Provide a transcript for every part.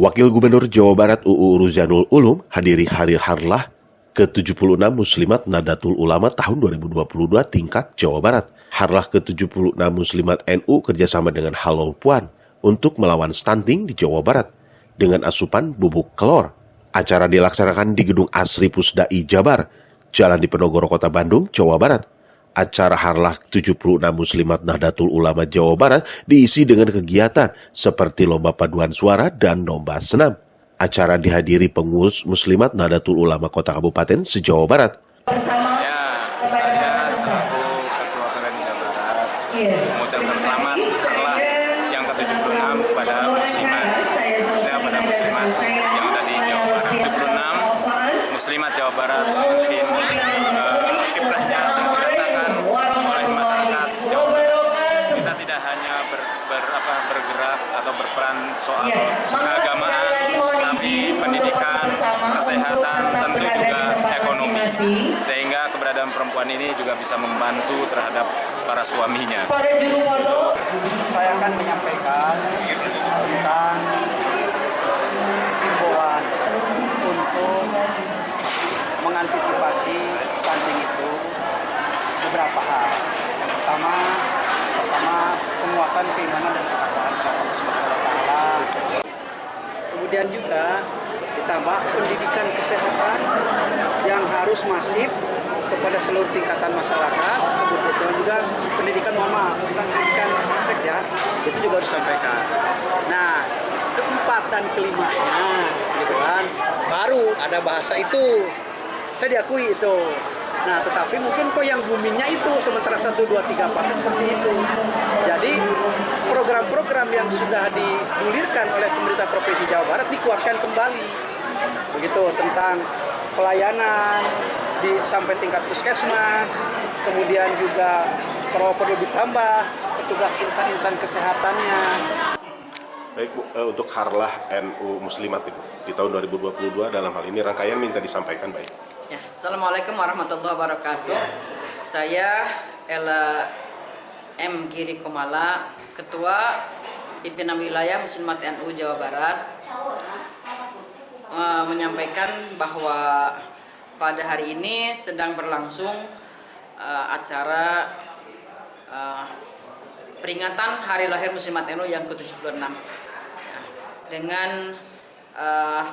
Wakil Gubernur Jawa Barat UU Ruzanul Ulum hadiri Hari Harlah ke-76 Muslimat Nahdlatul Ulama tahun 2022 tingkat Jawa Barat. Harlah ke-76 Muslimat NU kerjasama dengan Halo Puan untuk melawan stunting di Jawa Barat dengan asupan bubuk kelor. Acara dilaksanakan di Gedung Asri Pusdai Jabar, Jalan Diponegoro, Kota Bandung, Jawa Barat. Acara Harlah 76 Muslimat Nahdlatul Ulama Jawa Barat diisi dengan kegiatan seperti lomba paduan suara dan lomba senam. Acara dihadiri pengurus Muslimat Nahdlatul Ulama Kota Kabupaten se-Jawa Barat. Saya selaku Ketua PWNU Jawa Barat mengucapkan selamat Harlah yang ke-76 pada muslimat. Saya pada muslimat yang ada di Jawa Barat. 76 muslimat Jawa Barat semakin kiprahnya sangat dirasakan oleh masyarakat Jawa Barat. Kita tidak hanya bergerak atau berperan soal keagamaan, tapi pendidikan, kesehatan, tentu juga ekonomi. Sehingga keberadaan perempuan ini juga bisa membantu terhadap para suaminya. Saya akan menyampaikan tentang himbauan untuk mengantisipasi stunting itu beberapa hal. Yang pertama penguatan keimanan dan ketakwaan kepada Allah Subhanahu wa Ta'ala. Kemudian juga ditambah pendidikan kesehatan yang harus masif kepada seluruh tingkatan masyarakat. Kemudian juga pendidikan pendidikan seks ya, itu juga harus disampaikan. Nah, keempat dan kelimanya, gitu kan, baru ada bahasa itu. Saya diakui itu. Nah, tetapi mungkin kok yang boomingnya itu sementara 1, 2, 3, 4 seperti itu. Jadi program-program yang sudah digulirkan oleh pemerintah Provinsi Jawa Barat dikuatkan kembali. Begitu tentang pelayanan sampai tingkat puskesmas, kemudian juga kalau perlu ditambah petugas insan-insan kesehatannya. Baik Bu, untuk Harlah NU Muslimat di tahun 2022 dalam hal ini rangkaian minta disampaikan baik. Ya, Assalamualaikum warahmatullahi wabarakatuh. Saya Ella M. Giri Komala, Ketua Pimpinan Wilayah Muslimat NU Jawa Barat, menyampaikan bahwa pada hari ini sedang berlangsung acara peringatan Hari Lahir Muslimat NU yang ke-76 dengan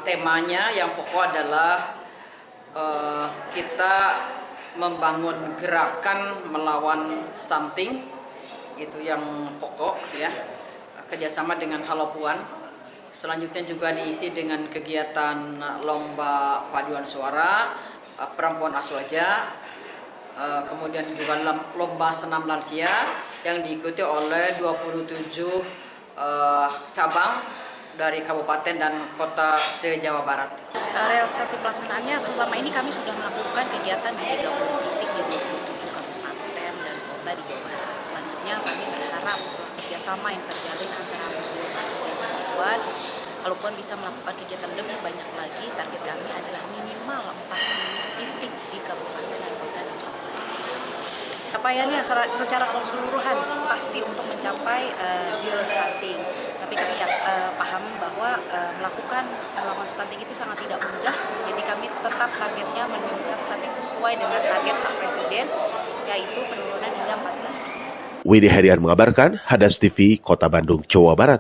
temanya yang pokok adalah kita membangun gerakan melawan stunting, itu yang pokok ya, kerjasama dengan Halo Puan. Selanjutnya juga diisi dengan kegiatan lomba paduan suara perempuan Aswaja, kemudian juga lomba senam lansia yang diikuti oleh 27 cabang dari kabupaten dan kota se-Jawa Barat. Realisasi pelaksanaannya selama ini kami sudah melakukan kegiatan di 30 titik di 27 kabupaten dan kota di Jawa Barat. Selanjutnya kami berharap setelah kerjasama yang terjalin antara Muslimat dan Puan, kalau Puan bisa melakukan kegiatan lebih banyak lagi, target kami adalah minimal 40 titik di kabupaten dan kota di Jawa Barat. Capaiannya secara keseluruhan pasti untuk mencapai zero stunting. Tapi kami paham bahwa melakukan melawan stunting itu sangat tidak mudah. Jadi kami tetap targetnya menurunkan stunting sesuai dengan target Pak Presiden, yaitu penurunan hingga 14%. Widi Herian mengabarkan, Hadas TV, Kota Bandung, Jawa Barat.